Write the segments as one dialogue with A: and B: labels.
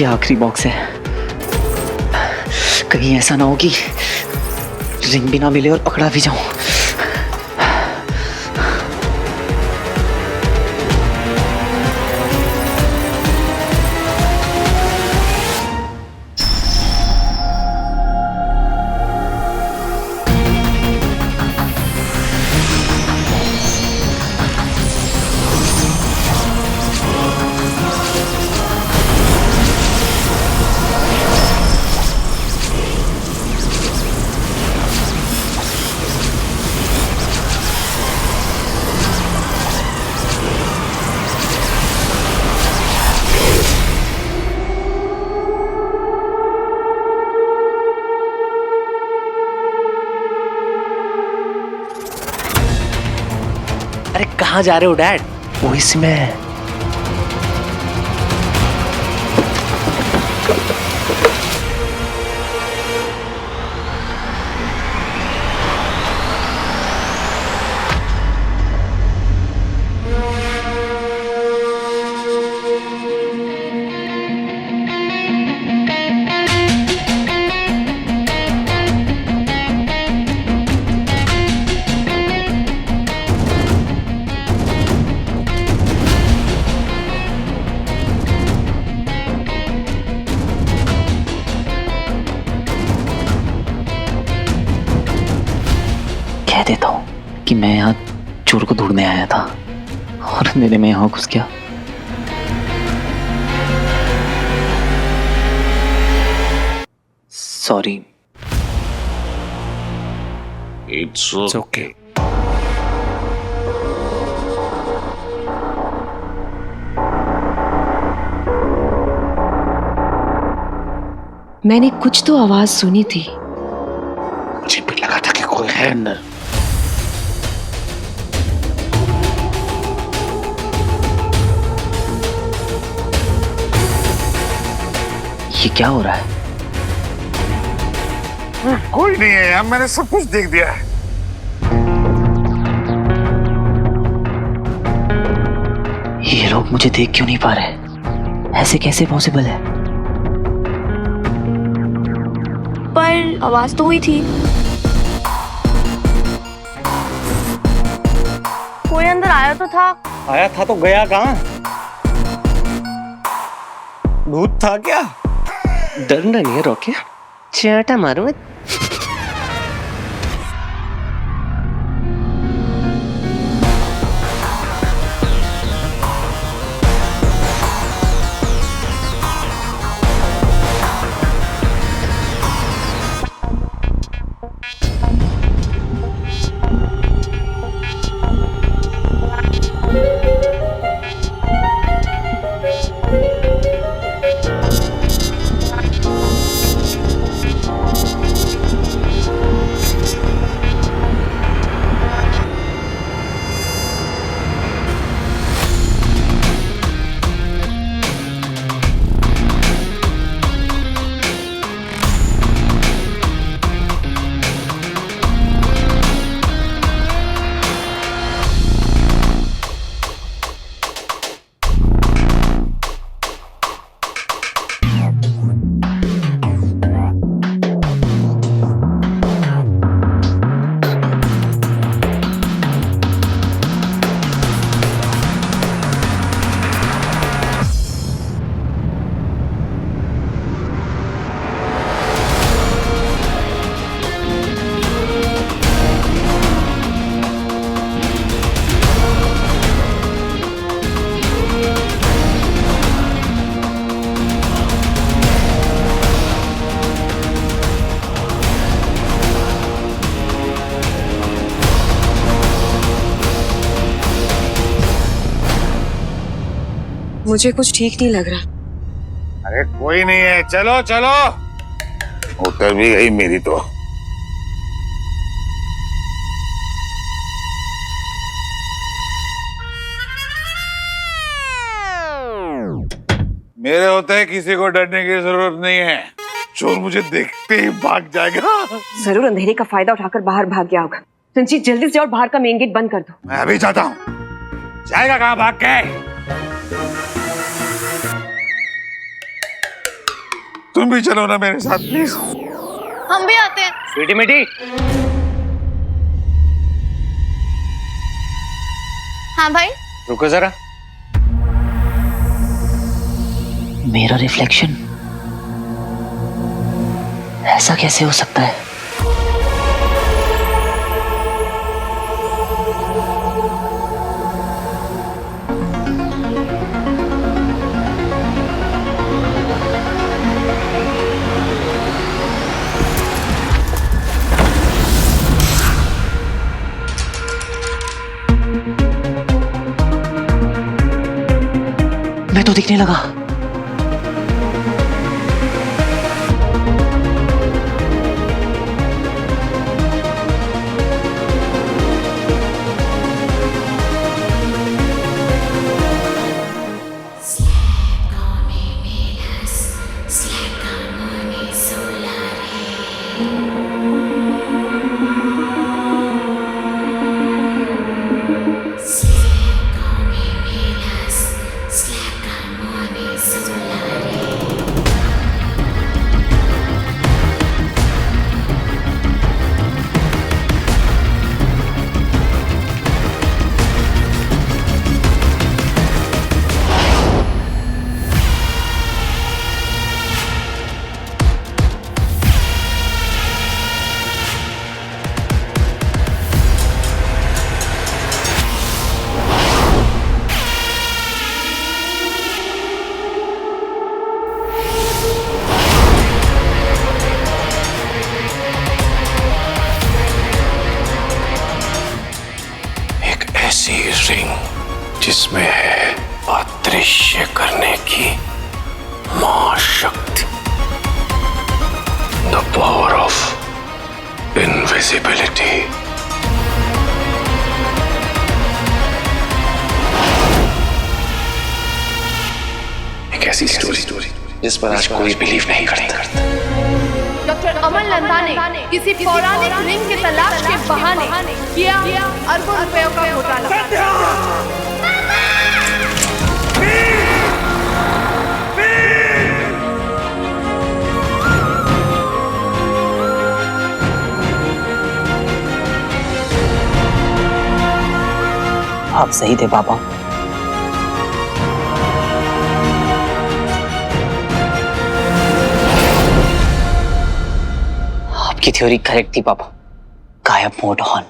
A: ये आखिरी बॉक्स है, कहीं ऐसा ना हो कि रिंग भी ना मिले और पकड़ा भी जाऊं। अरे कहाँ जा रहे हो डैड? वो इसमें कह देता हूँ कि मैं यहाँ चोर को ढूंढने आया था और अंधेरे में यहाँ घुस गया। सॉरी।
B: It's okay.
C: मैंने कुछ तो आवाज सुनी थी।
B: मुझे भी लगा था कि कोई है अंदर।
A: ये क्या हो रहा है?
B: कोई नहीं है यार, मैंने सब कुछ देख दिया है।
A: ये लोग मुझे देख क्यों नहीं पा रहे? ऐसे कैसे पॉसिबल है?
D: पर आवाज तो हुई थी। कोई अंदर आया तो था।
E: आया था तो गया कहाँ? भूत था क्या?
F: डरना नहीं है रॉकी, चाटा मारूंगा।
C: मुझे कुछ ठीक नहीं लग रहा।
B: अरे कोई नहीं है, चलो चलो। उतर भी गई मेरी तो। मेरे होते किसी को डरने की जरूरत नहीं है। चोर मुझे देखते ही भाग जाएगा।
C: जरूर अंधेरे का फायदा उठाकर बाहर भाग गया होगा। रंजीत जल्दी से और बाहर का मेन गेट बंद कर दो।
B: मैं अभी जाता हूँ। जाएगा कहाँ भाग के? तुम भी चलो ना मेरे साथ प्लीज।
D: हम भी आते हैं।
F: स्वीटी मिटी,
D: हाँ भाई।
F: रुको जरा।
A: मेरा रिफ्लेक्शन ऐसा कैसे हो सकता है? मैं तो दिखने लगा।
G: ऐसी रिंग जिसमें है अदृश्य करने की महाशक्ति, द पावर ऑफ इनविजिबिलिटी। एक ऐसी स्टोरी जिस पर आज कोई बिलीव नहीं करता।
D: डॉक्टर अमन नंदा ने किसी पौराणिक रिंग की तलाश के बहाने किया अरबों रुपयों का घोटाला।
A: आप सही थे पापा। आपकी थ्योरी करेक्ट थी पापा। गायब मोड ऑन।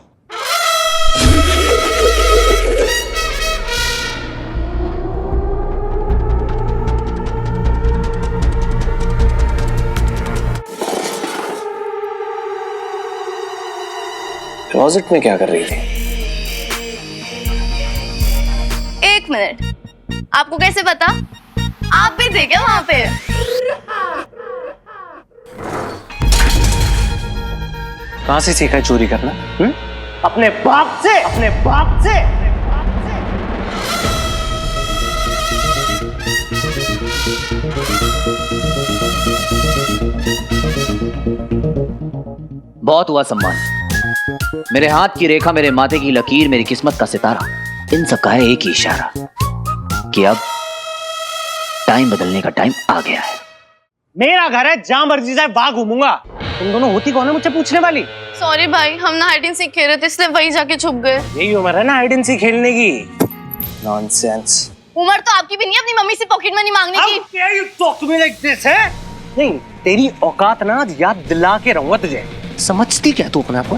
G: क्लोजेट में क्या कर रही थी?
D: एक मिनट, आपको कैसे पता? आप भी थे क्या वहां पे?
F: कहां से सीखा है चोरी करना?
E: अपने बाप से, अपने बाप से।
A: बहुत हुआ सम्मान। मेरे हाथ की रेखा, मेरे माथे की लकीर, मेरी किस्मत का सितारा, इन सब का है एक ही इशारा कि अब टाइम बदलने का टाइम आ गया है।
E: मेरा घर है, जहां मर्जी जाए वहां घूमूंगा। तुम दोनों होती कौन है मुझसे पूछने वाली?
D: सॉरी भाई, हम ना हाइड एंड सीक खेल रहे थे इसलिए वही जाके छुप गए।
E: यही उम्र है ना हाइड एंड सीक खेलने की। नॉनसेंस।
D: उम्र तो आपकी भी नहीं है अपनी मम्मी से पॉकेट मनी मांगने की।
E: How dare you talk to me like this, है? नहीं, तेरी औकात ना याद दिला के रहूंगा तुझे।
F: समझती क्या तू अपने आप को?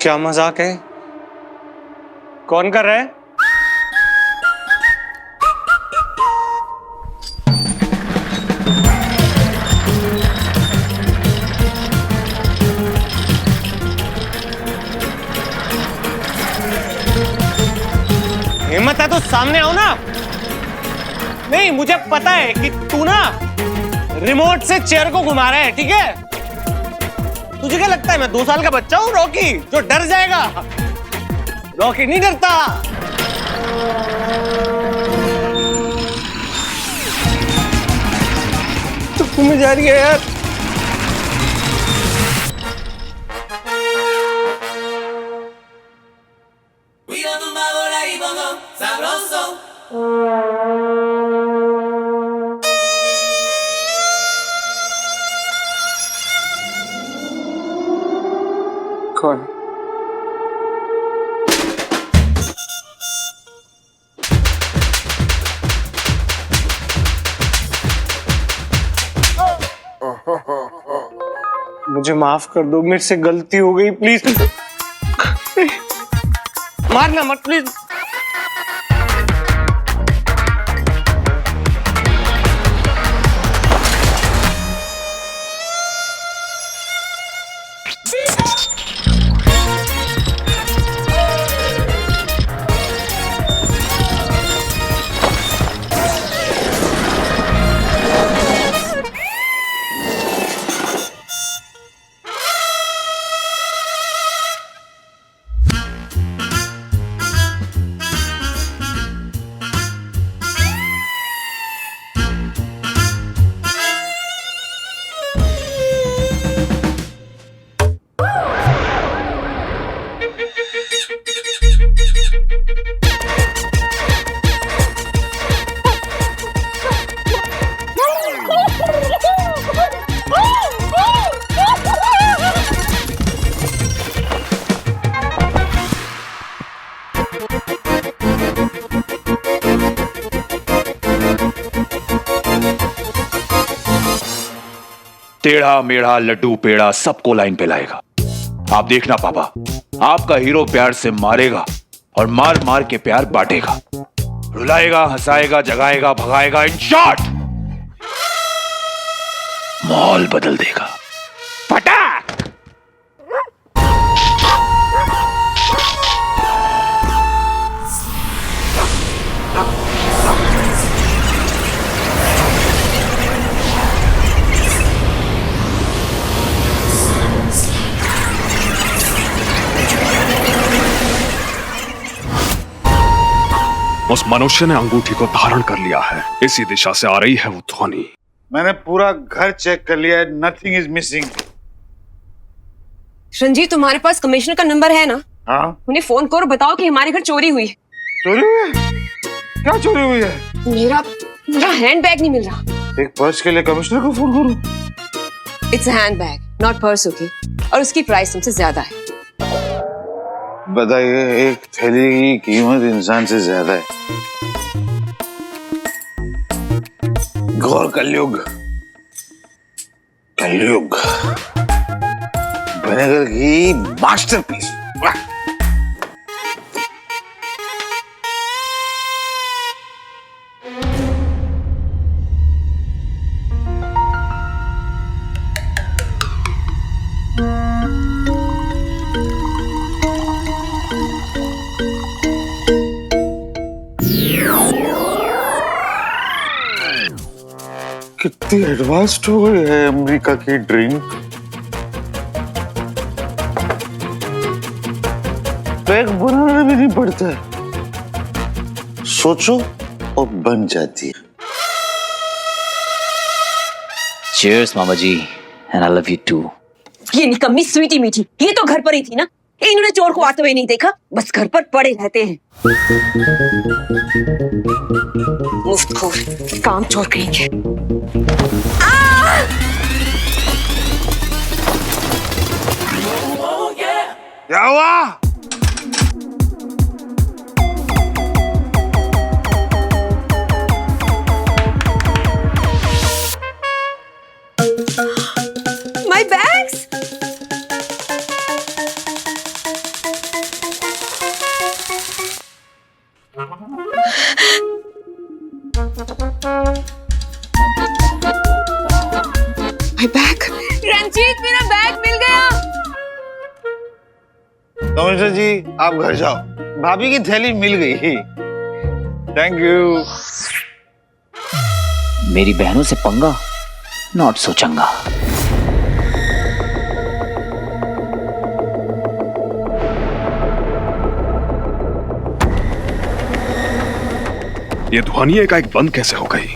E: क्या मजाक है? कौन कर रहा है? हिम्मत है तो सामने आओ ना। नहीं, मुझे पता है कि तू ना रिमोट से चेयर को घुमा रहा है, ठीक है? तुझे क्या लगता है मैं 2 साल का बच्चा हूँ रॉकी जो डर जाएगा? रॉकी नहीं डरता। तो में जा रही है यार। कौन? मुझे माफ कर दो, मेरे से गलती हो गई, प्लीज। मारना मत प्लीज।
B: टेढ़ा मेढ़ा लड्डू पेड़ा सबको लाइन पे लाएगा। आप देखना पापा, आपका हीरो प्यार से मारेगा और मार मार के प्यार बांटेगा, रुलाएगा, हंसाएगा, जगाएगा, भगाएगा, इन शॉर्ट माहौल बदल देगा। फटाक।
H: उस मनुष्य ने अंगूठी को धारण कर लिया है। इसी दिशा से आ रही है वो ध्वनि।
B: मैंने पूरा घर चेक कर लिया है, नथिंग इज मिसिंग।
C: रंजीत, तुम्हारे पास कमिश्नर का नंबर है ना?
B: हाँ।
C: उन्हें फोन करो, बताओ कि हमारे घर चोरी हुई है।
B: चोरी हुई है? क्या चोरी हुई है?
C: मेरा हैंडबैग नहीं मिल रहा।
B: एक पर्स के लिए कमिश्नर को फोन करूं?
C: It's handbag, not purse, okay? और उसकी प्राइस तुमसे ज्यादा है।
B: बताइए, एक थैली की कीमत इंसान से ज्यादा है। घोर कलयुग, कलयुग विनेगर की मास्टरपीस। कितनी एडवांस्ड हो गई है अमेरिका की ड्रिंक। पैक बनाना भी नहीं पड़ता है, सोचो और बन जाती है।
A: Cheers, mama ji, and I love you too.
C: ये निकम्मी स्वीटी मीठी, ये तो घर पर ही थी ना? इन्होंने चोर को आते हुए नहीं देखा, बस घर पर पड़े रहते हैं। मुफ्तखोर, काम चोर करेंगे।
B: क्या हुआ?
C: My bags? My bag? Ranjit, मेरा बैग मिल गया।
B: कमिश्नर जी, आप घर जाओ, भाभी की थैली मिल गई। Thank you.
A: मेरी बहनों से पंगा, नॉट सो चंगा।
H: ये ध्वनि एकाएक बंद कैसे हो गई?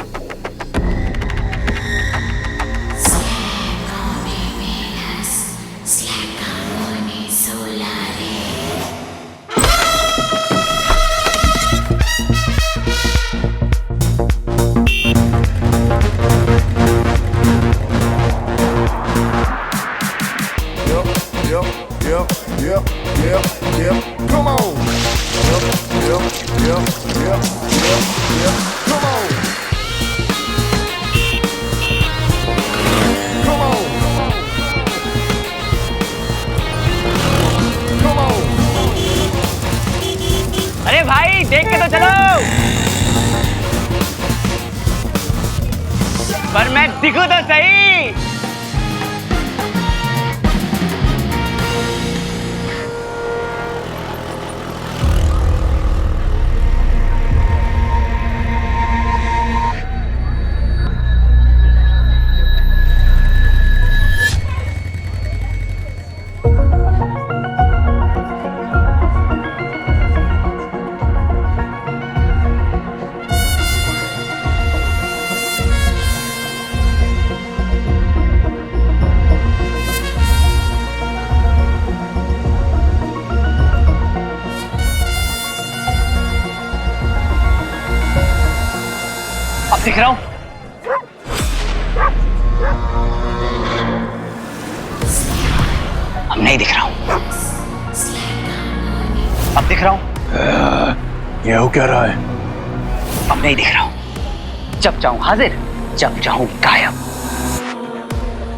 I: Come on. Come on. Come on. Come on.
E: अरे भाई देख के तो चलो, पर मैं दिखूं तो सही। अब दिख रहा हूं? अब नहीं दिख रहा हूं। अब दिख रहा हूं?
B: ये हो क्या रहा है?
E: अब नहीं दिख रहा हूं। जब चाहूं हाजिर, जब चाहूं गायब।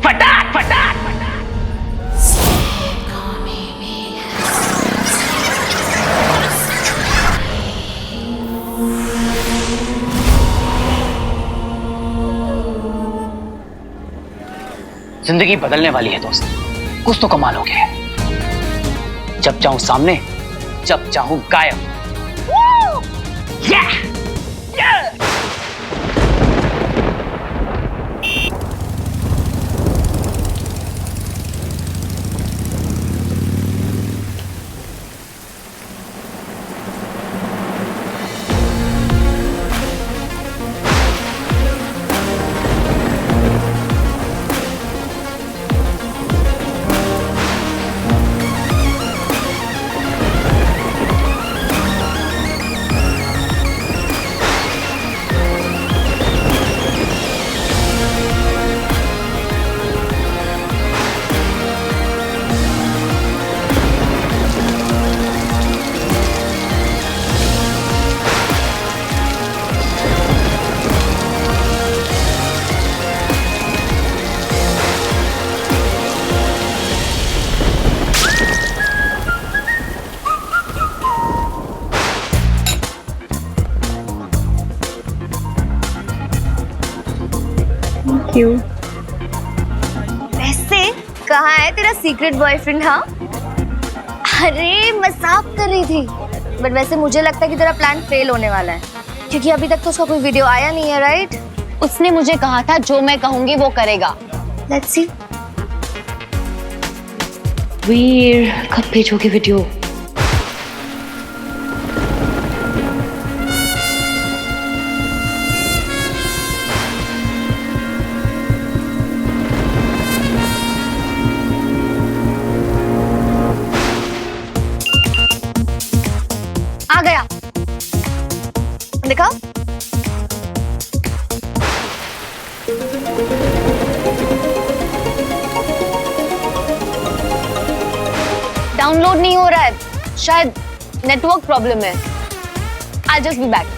E: फटाक फटाक फटाक। जिंदगी बदलने वाली है दोस्त, कुछ तो कमाल हो गया है। जब चाहूं सामने, जब चाहूं गायब। Yeah! Yeah!
J: क्यों? वैसे कहाँ है तेरा सीक्रेट बॉयफ्रेंड? हाँ, अरे मजाक कर रही थी, बट वैसे मुझे लगता है कि तेरा प्लान फेल होने वाला है, क्योंकि अभी तक तो उसका कोई वीडियो आया नहीं है, राइट?
K: उसने मुझे कहा था जो मैं कहूंगी वो करेगा।
J: Let's see.
K: वीर, कब भेजोगे वीडियो?
J: आ गया, देखा?
K: डाउनलोड नहीं हो रहा है, शायद नेटवर्क प्रॉब्लम है। I'll just be back.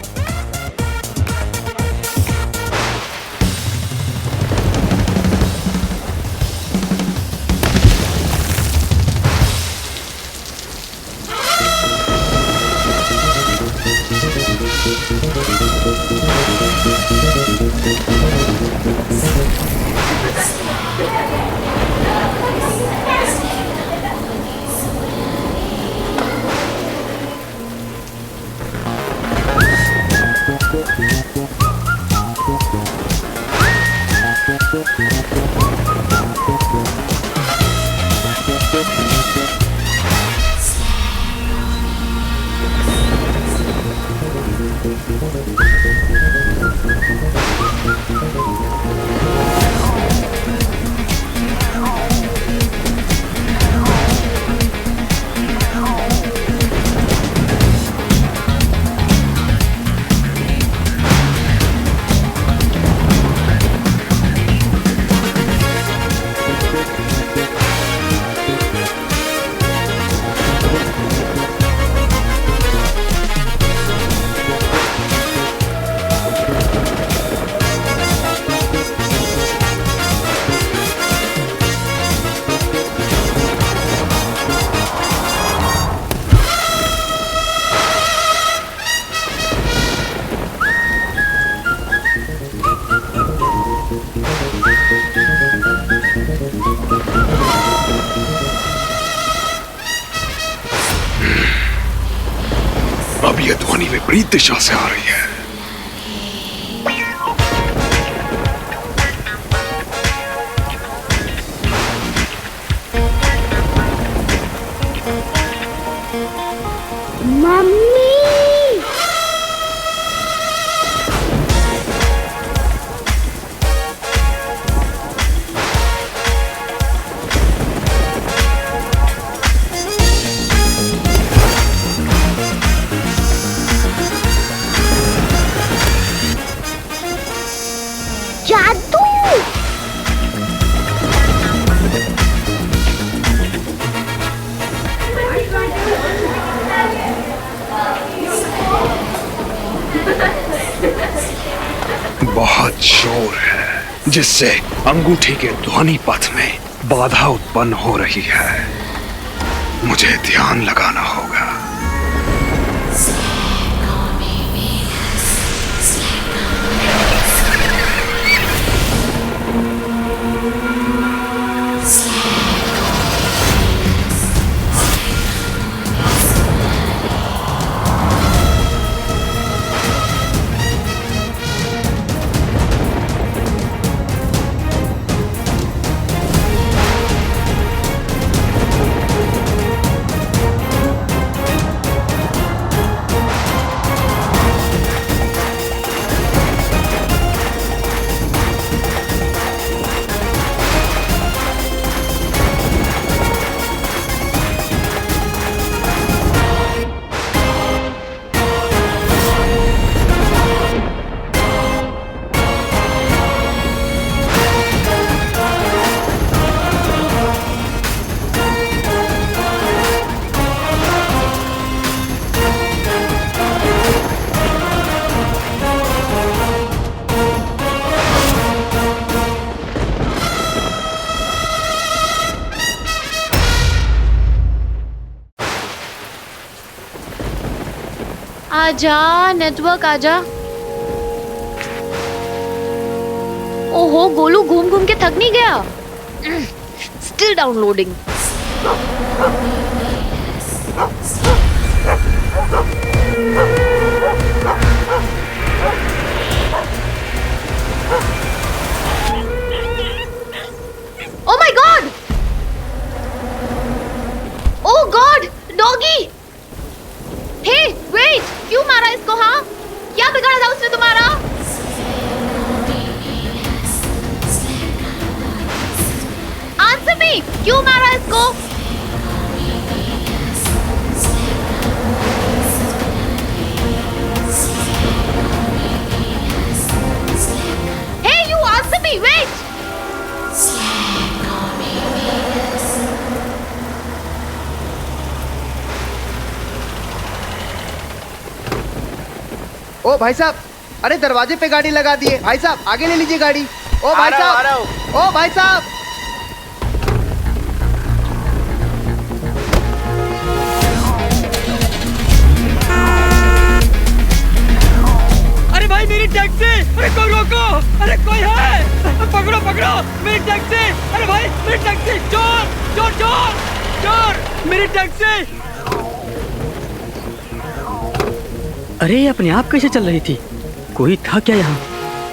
H: विपरीत दिशा से आ रही है। बहुत शोर है जिससे अंगूठी के ध्वनि पथ में बाधा उत्पन्न हो रही है। मुझे ध्यान लगाना होगा।
K: आजा नेटवर्क आजा। ओहो गोलू घूम घूम के थक नहीं गया? Still downloading. Oh my god! Oh god! Doggy! Hey wait! क्यों मारा इसको? हाँ, क्या बिगाड़ा था उसने तुम्हारा? Answer me! क्यों मारा इसको? Hey you answer me! Wait!
F: ओ भाई साहब, अरे दरवाजे पे गाड़ी लगा दिए। भाई साहब आगे ले लीजिए गाड़ी। ओ भाई साहब, ओ भाई साहब।
I: अरे भाई मेरी टैक्सी! अरे कोई रोको! अरे कोई है? पकड़ो पकड़ो मेरी टैक्सी! अरे भाई मेरी टैक्सी! चोर चोर चोर चोर! मेरी टैक्सी!
F: अरे ये अपने आप कैसे चल रही थी? कोई था क्या यहाँ?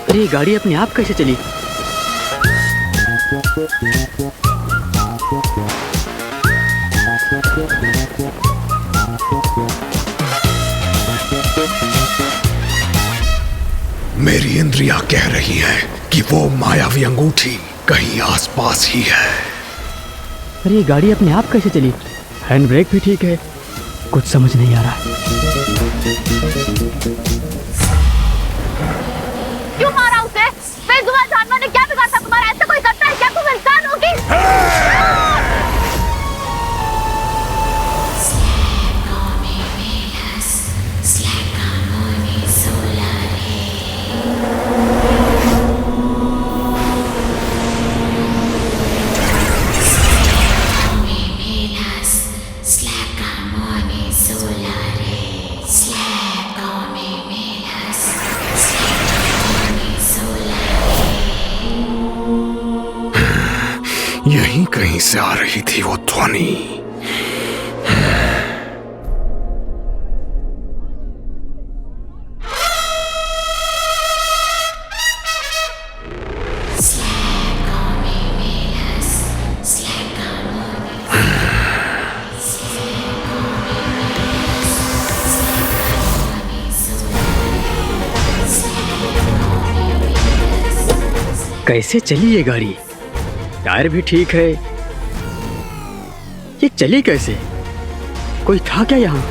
F: अरे ये गाड़ी अपने आप कैसे चली?
H: मेरी इंद्रियां कह रही है कि वो मायावी अंगूठी कहीं आसपास ही है।
F: अरे ये गाड़ी अपने आप कैसे चली? हैंड ब्रेक भी ठीक है, कुछ समझ नहीं आ रहा।
K: क्यों मारा उसे? बेजुबान जानवर ने क्या बिगाड़ा तुम्हारा? ऐसा कोई करता है क्या? तुम इंसान होगी?
H: यहीं कहीं से आ रही थी वो ध्वनि।
I: कैसे चली ये गाड़ी? टायर भी ठीक है, ये चली कैसे? कोई था क्या यहाँ?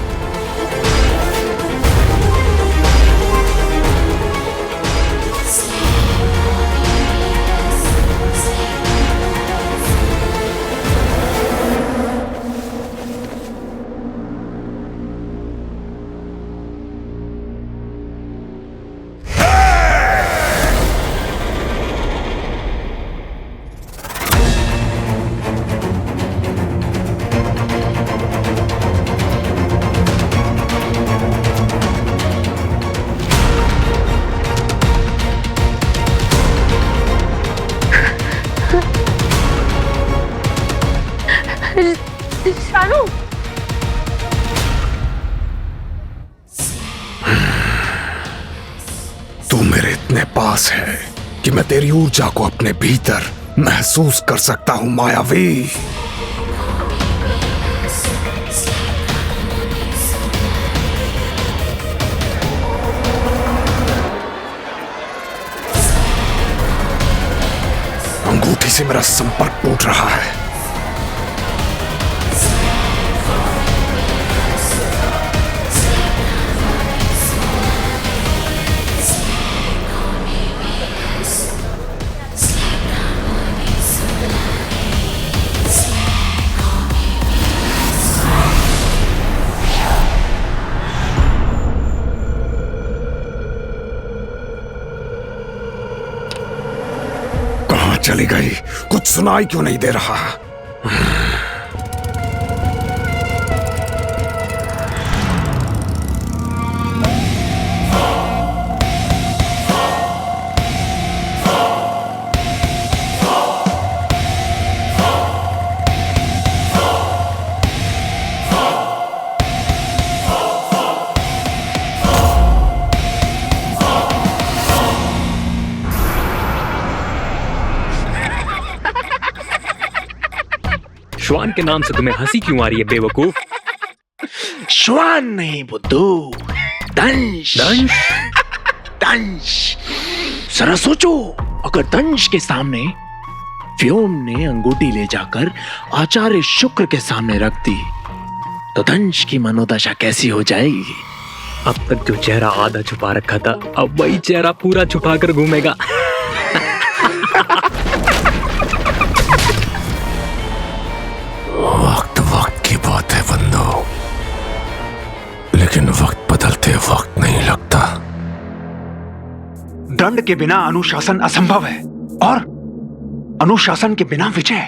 D: शानू,
H: तू मेरे इतने पास है कि मैं तेरी ऊर्जा को अपने भीतर महसूस कर सकता हूं मायावी। अंगूठी से मेरा संपर्क टूट रहा है। चली गई, कुछ सुनाई क्यों नहीं दे रहा?
I: श्वान के नाम से तुम्हें हंसी क्यों आ रही है बेवकूफ?
L: श्वान नहीं बुद्धू, दंश।
I: दंश?
L: दंश। जरा सोचो, अगर दंश के सामने व्योम ने अंगूठी ले जाकर आचार्य शुक्र के सामने रख दी तो दंश की मनोदशा कैसी हो जाएगी?
I: अब तक जो चेहरा आधा छुपा रखा था, अब वही चेहरा पूरा छुपा कर घूमेगा।
H: वक्त की बात है बंदो, लेकिन वक्त बदलते वक्त नहीं लगता।
B: दंड के बिना अनुशासन असंभव है और अनुशासन के बिना विजय।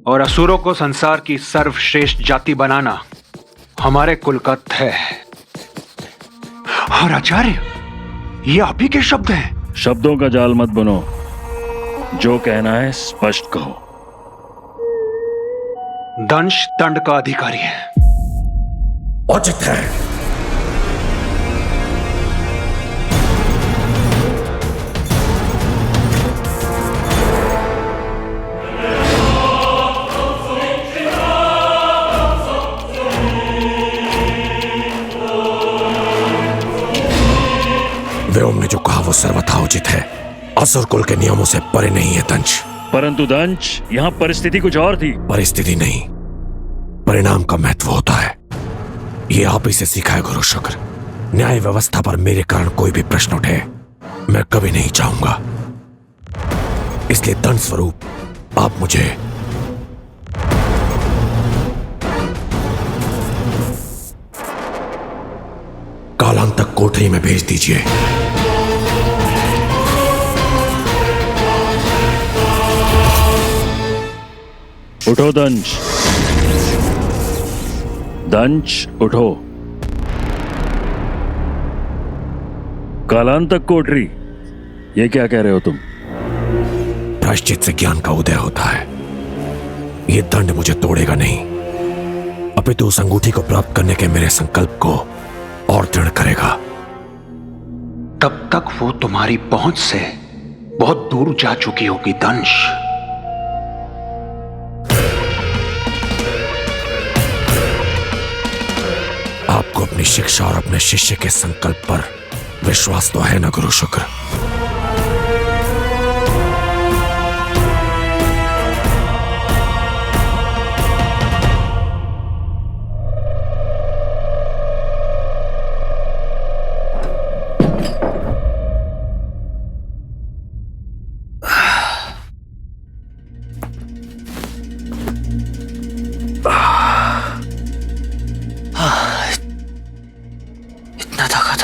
B: और असुरों को संसार की सर्वश्रेष्ठ जाति बनाना हमारे कुल का तय है। और आचार्य, ये आप ही के शब्द हैं।
M: शब्दों का जाल मत बनो, जो कहना है स्पष्ट कहो।
B: दंश दंड का अधिकारी है।
H: उचित है। व्योम ने जो कहा वो सर्वथा उचित है। असुर कुल के नियमों से परे नहीं है दंश।
M: परंतु दंश, यहाँ परिस्थिति कुछ और थी।
H: परिस्थिति नहीं, परिणाम का महत्व होता है। ये आप ही से सीखा है गुरु शुक्र। न्याय व्यवस्था पर मेरे कारण कोई भी प्रश्न उठे, मैं कभी नहीं चाहूंगा। इसलिए दंड स्वरूप आप मुझे कालांतक कोठरी में भेज दीजिए।
M: उठो दंश, दंश उठो। कालांतक कोठरी, ये क्या कह रहे हो तुम?
H: प्रायश्चित से ज्ञान का उदय होता है। ये दंड मुझे तोड़ेगा नहीं, अपितु उस अंगूठी को प्राप्त करने के मेरे संकल्प को और दृढ़ करेगा।
B: तब तक वो तुम्हारी पहुंच से बहुत दूर जा चुकी होगी दंश।
H: आपको अपनी शिक्षा और अपने शिष्य के संकल्प पर विश्वास तो है ना गुरु शुक्र?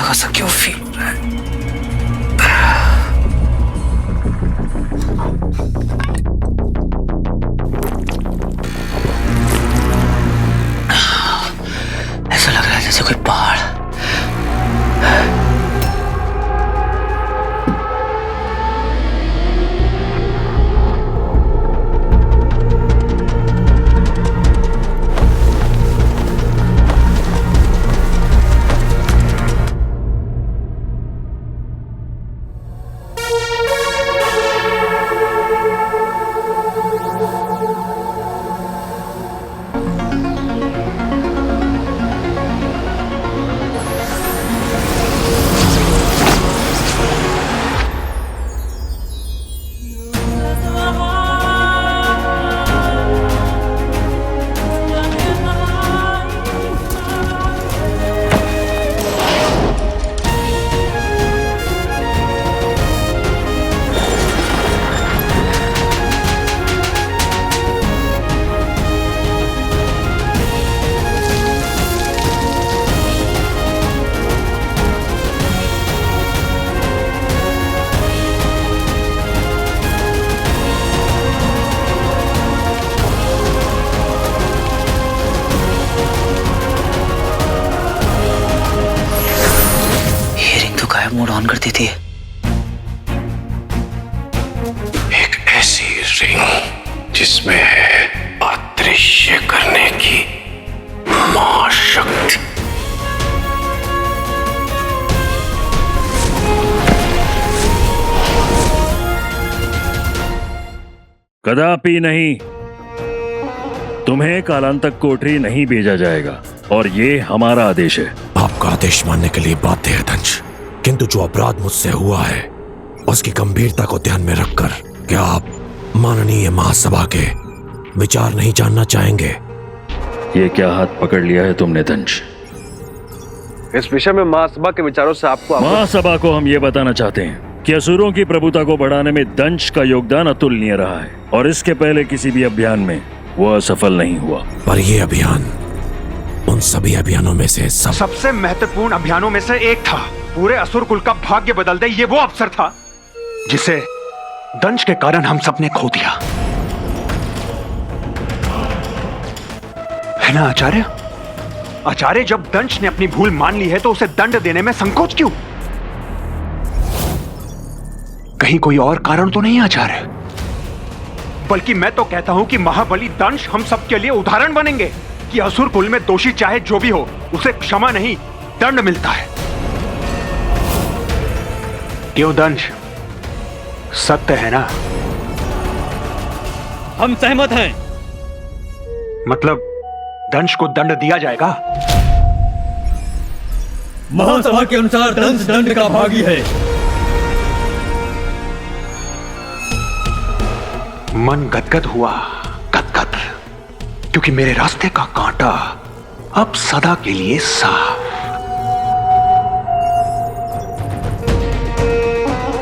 E: जगह सा क्यों फील हो रहा है? ऐसा लग रहा है जैसे कोई पहाड़। मोड ऑन कर देती है।
H: एक ऐसी रिंग जिसमें है अदृश्य करने की महाशक्ति।
M: कदापि नहीं, तुम्हें कालांतक कोठरी नहीं भेजा जाएगा और ये हमारा आदेश है।
H: आपका आदेश मानने के लिए बाध्य है दंश, किंतु जो अपराध मुझसे हुआ है उसकी गंभीरता को ध्यान में रखकर क्या आप माननीय महासभा के विचार नहीं जानना चाहेंगे?
M: ये क्या हाथ पकड़ लिया है तुमने दंश?
N: इस विषय में महासभा के विचारों से आपको
M: महासभा को हम ये बताना चाहते हैं कि असुरों की प्रभुता को बढ़ाने में दंश का योगदान अतुलनीय रहा है और इसके पहले किसी भी अभियान में वो असफल नहीं हुआ।
H: पर ये अभियान उन सभी अभियानों में से
O: सबसे महत्वपूर्ण अभियानों में से एक था। पूरे असुर कुल का भाग्य बदल दे, ये वो अवसर था जिसे दंश के कारण हम सबने खो दिया, है ना आचार्य? आचार्य, जब दंश ने अपनी भूल मान ली है तो उसे दंड देने में संकोच क्यों? कहीं कोई और कारण तो नहीं आचार्य? बल्कि मैं तो कहता हूं कि महाबली दंश हम सबके लिए उदाहरण बनेंगे कि असुर कुल में दोषी चाहे जो भी हो उसे क्षमा नहीं दंड मिलता है। क्यों दंश, सत्य है ना?
I: हम सहमत हैं।
O: मतलब दंश को दंड दिया जाएगा?
I: महासभा के अनुसार दंश दंड का भागी है।
O: मन गदगद हुआ, गदगद, क्योंकि मेरे रास्ते का कांटा अब सदा के लिए साफ।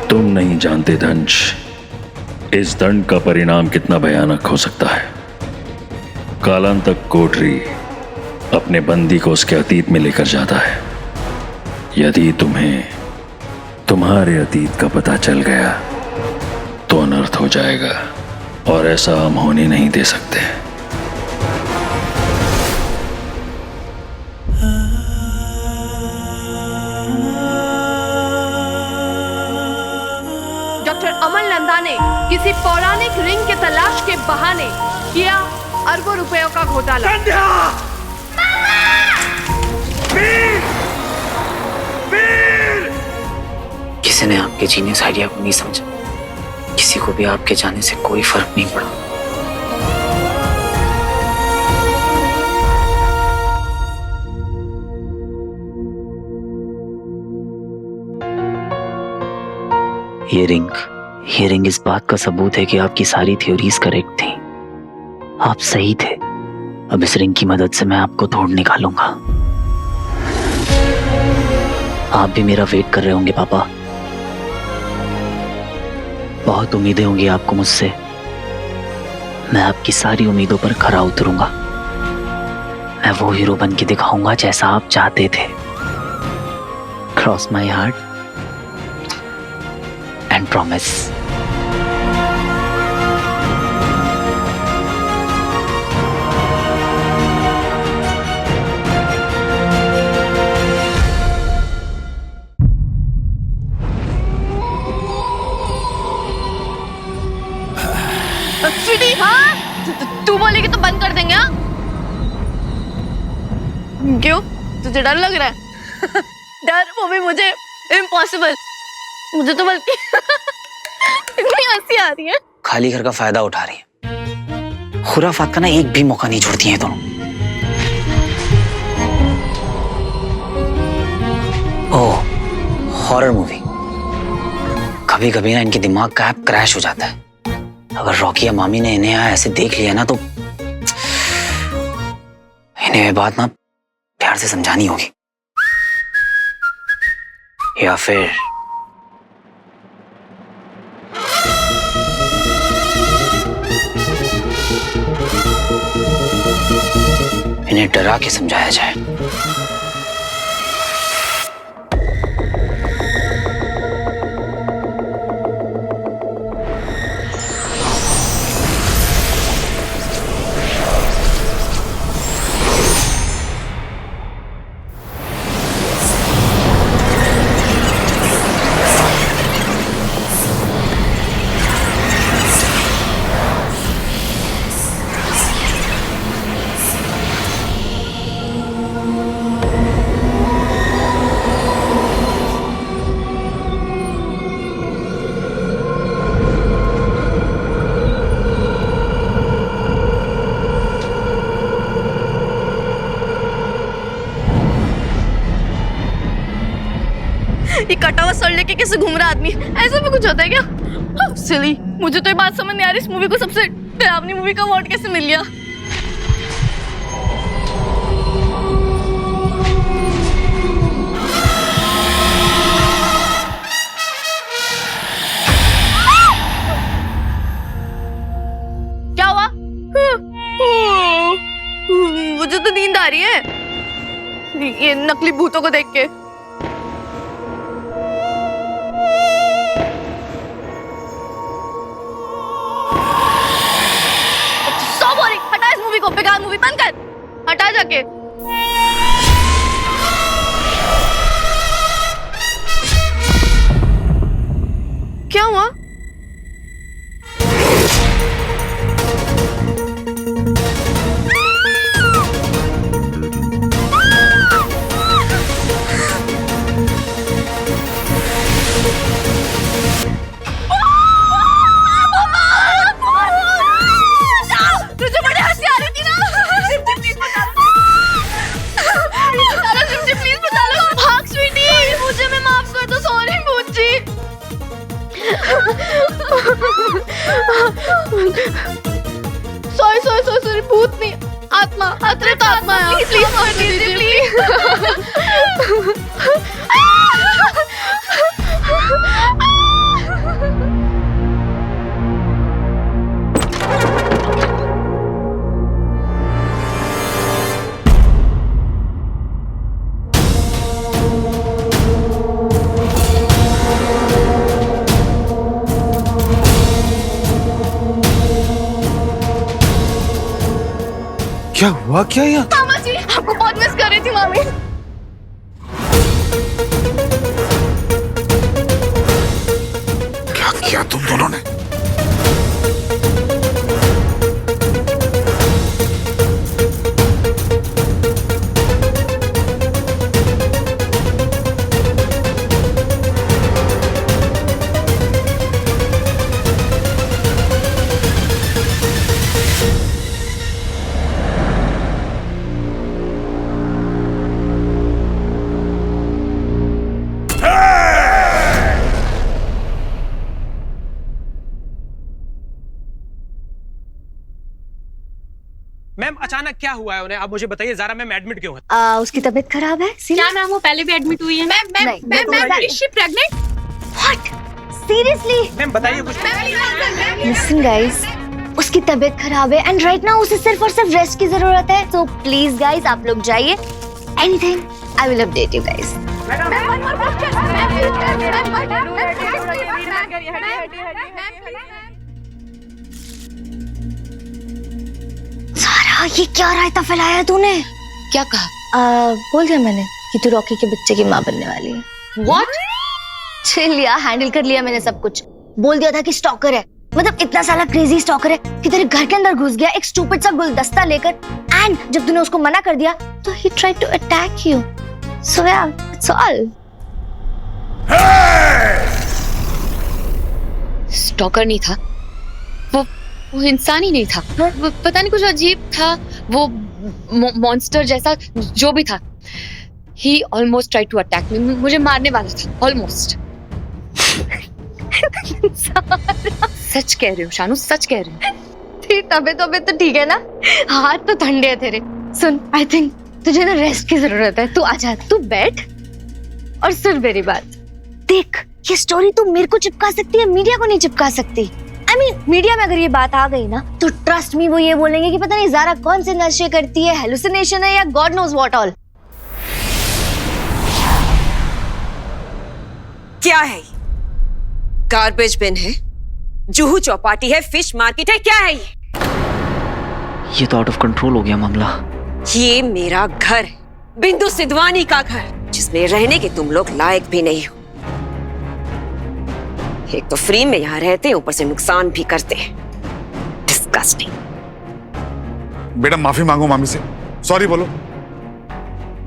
M: तुम नहीं जानते दंश, इस दंड का परिणाम कितना भयानक हो सकता है। कालांतक कोठरी अपने बंदी को उसके अतीत में लेकर जाता है। यदि तुम्हें तुम्हारे अतीत का पता चल गया तो अनर्थ हो जाएगा और ऐसा हम होने नहीं दे सकते।
D: डॉक्टर अमल नंदा ने किसी पौराणिक रिंग के तलाश के बहाने किया अरबों रुपयों का घोटाला।
E: किसी ने आपके जीनियस आइडिया को नहीं समझा, किसी को भी आपके जाने से कोई फर्क नहीं पड़ा।
A: ये रिंग इस बात का सबूत है कि आपकी सारी थ्योरीज करेक्ट थी। आप सही थे। अब इस रिंग की मदद से मैं आपको तोड़ निकालूंगा। आप भी मेरा वेट कर रहे होंगे पापा। बहुत उम्मीदें होंगी आपको मुझसे। मैं आपकी सारी उम्मीदों पर खरा उतरूंगा। मैं वो हीरो बन के दिखाऊंगा जैसा आप चाहते थे।
E: Cross my heart and promise.
K: Sweety, हाँ तू बोलेगी तो बंद कर देंगे। हाँ क्यों, तुझे डर लग रहा है? डर, वो भी मुझे? इम्पॉसिबल। मुझे तो बल्कि इतनी हंसी आ रही है।
E: खाली घर का फायदा उठा रही है। खुराफात का ना एक भी मौका नहीं छोड़ती है दोनों। ओह, हॉरर मूवी। कभी कभी ना इनके दिमाग का ऐप क्रैश हो जाता है। अगर रॉकी या मामी ने इन्हें ऐसे देख लिया ना तो इन्हें ये बात ना प्यार से समझानी होगी, या फिर इन्हें डरा के समझाया जाए।
K: ये कटा हुआ सर लेके कैसे घूम रहा आदमी? ऐसा भी कुछ होता है क्या? सिली, मुझे तो ये बात समझ नहीं आ रही, इस मूवी को सबसे डरावनी मूवी का अवार्ड कैसे मिल गया? क्या हुआ? मुझे तो नींद आ रही है ये नकली भूतों को देख के। हटा इस मूवी को, बेकार मूवी, बंद कर, हटा जाके। क्या हुआ? सॉरी, भूत नहीं, आत्मा, अतिरिक्त आत्मा है। प्लीज मार दीजिए, प्लीज।
H: क्या हुआ क्या यहाँ?
K: मामा जी, आपको बहुत मिस कर रही थी मामी।
H: क्या किया तुम दोनों ने?
P: मैम अचानक क्या हुआ है उन्हें, आप मुझे बताइए जरा। मैम एडमिट क्यों है?
J: उसकी तबीयत खराब है।
K: क्या मैम वो पहले भी एडमिट हुई है? Ma'am is she pregnant?
J: What? Seriously?
P: Ma'am बताइए कुछ।
J: लिसन गाइस, उसकी तबीयत खराब है एंड राइट नाउ उसे सिर्फ और सिर्फ रेस्ट की जरूरत है। सो प्लीज गाइस, आप लोग जाइए। Anything I will update you guys. सारा ये क्या रायता फैलाया है तूने?
K: क्या कहा?
J: बोल दिया मैंने कि तू रॉकी के बच्चे की माँ बनने वाली है।
K: What?
J: चिल यार, हैंडल कर लिया मैंने सब कुछ। बोल दिया था कि स्टॉकर है, मतलब इतना साला क्रेजी स्टॉकर है कि तेरे घर के अंदर घुस गया एक स्टूपिड सा गुलदस्ता लेकर, एंड जब तूने उसको मना कर दिया तो he tried to attack you. So yeah, that's all.
K: Stalker नहीं था वो इंसान ही नहीं था। वो पता नहीं कुछ अजीब था, वो मॉन्स्टर जैसा जो भी था। He almost tried to attack me. मुझे मारने वाला था, almost. सच कह रही हूँ शानू, सच कह रही हूँ।
J: तेरी तबीयत तो ठीक है ना? हाथ तो ठंडे है तेरे। सुन, आई थिंक तुझे ना रेस्ट की जरूरत है। तू आजा, तू बैठ और सुन मेरी बात। देख, ये स्टोरी तू मेरे को चिपका सकती है, मीडिया को नहीं चिपका सकती। I mean, मीडिया में अगर ये बात आ गई ना तो ट्रस्ट मी वो ये बोलेंगे कि पता नहीं ज़ारा कौन से नशे करती है, हेलुसिनेशन है या गॉड नोज व्हाट ऑल।
C: क्या है? गार्बेज बिन है, जुहू चौपाटी है, फिश मार्केट है, क्या है
A: ये तो आउट ऑफ कंट्रोल हो गया मामला।
C: ये मेरा घर है, बिंदु सिद्धवानी का घर, जिसमें रहने के तुम लोग लायक भी नहीं हो। एक तो फ्री में यहाँ रहते हैं, ऊपर से नुकसान भी करते हैं। डिस्गस्टिंग।
Q: बेटा माफी मांगो मामी से, सॉरी बोलो।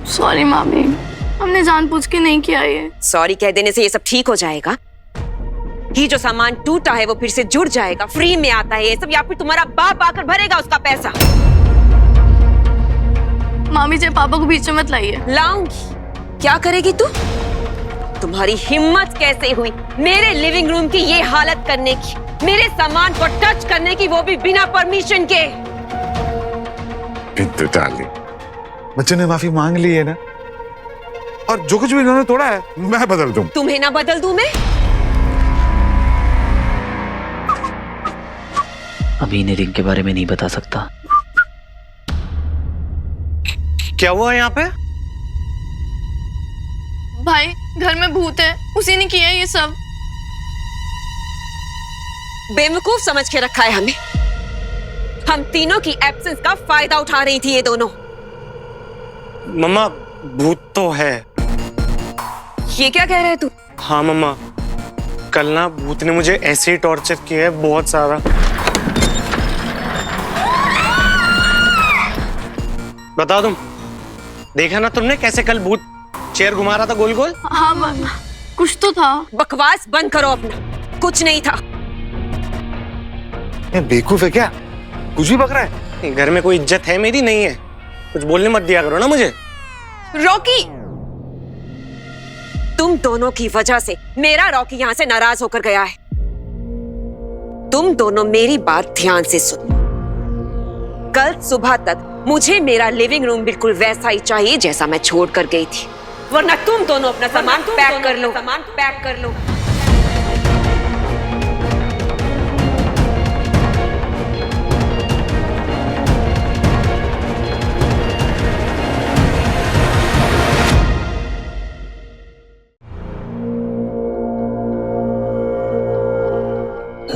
K: सॉरी मामी, हमने जानबूझ के नहीं किया ये।
C: सॉरी कह देने से ये सब ठीक हो जाएगा? ये जो सामान टूटा है वो फिर से जुड़ जाएगा, फ्री में आता है ये सब, या फिर तुम्हारा बाप आकर भरेगा उसका पैसा?
K: मामी जी पापा को बीच में मत लाइए।
C: लाऊंगी। क्या करेगी तू? तुम्हारी हिम्मत कैसे हुई मेरे लिविंग रूम की ये हालत करने की, मेरे सामान को टच करने की, वो भी बिना परमिशन के?
Q: बिंदु डार्लिंग, बच्चे ने माफी मांग ली है ना, और जो कुछ भी इन्होंने तोड़ा है मैं बदल दूं।
C: तुम्हें ना बदल दूं मैं?
A: अभी इन्हें रिंग के बारे में नहीं बता सकता।
P: क्या हुआ यहाँ पे?
K: भाई घर में भूत है, उसी ने किया ये सब।
C: बेवकूफ समझ के रखा है हमें। हम तीनों की एब्सेंस का फायदा उठा रही थी ये दोनों।
P: मम्मा भूत तो है।
C: ये क्या कह रहे तू?
P: हाँ मम्मा, कल ना भूत ने मुझे ऐसे ही टॉर्चर किया है बहुत सारा। बताओ तुम, देखा ना तुमने कैसे कल भूत चेयर घुमा रहा था गोल गोल?
K: हाँ कुछ तो था।
C: बकवास बंद करो अपना, कुछ नहीं था।
Q: ये बेवकूफ है क्या? कुछ भी बक रहा है।
P: घर में कोई इज्जत है मेरी? नहीं है। कुछ बोलने मत दिया करो ना मुझे।
C: रॉकी, तुम दोनों की वजह से मेरा रॉकी यहाँ से नाराज होकर गया है। तुम दोनों मेरी बात ध्यान से सुनो। कल सुबह तक मुझे मेरा लिविंग रूम बिल्कुल वैसा ही चाहिए जैसा मैं छोड़ कर गई थी, वरना तुम दोनों अपना सामान पैक कर लो। सामान पैक कर लो।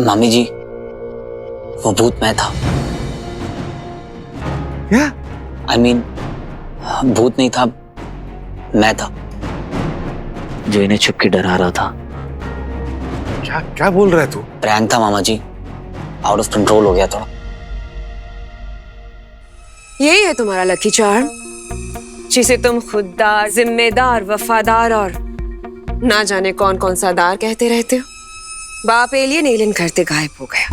E: मामी जी, वो भूत मैं था।
Q: क्या?
E: I mean, भूत नहीं था, मैं था
A: जो इन्हें छुप के डरा रहा था।
Q: क्या क्या बोल रहा है तू?
E: प्रैंक था मामा जी, आउट ऑफ कंट्रोल हो गया थोड़ा।
C: यही है तुम्हारा लकी चार्म, जिसे तुम खुददार, जिम्मेदार, वफादार और ना जाने कौन कौन सा दार कहते रहते हो। बाप एलियन करते गायब हो गया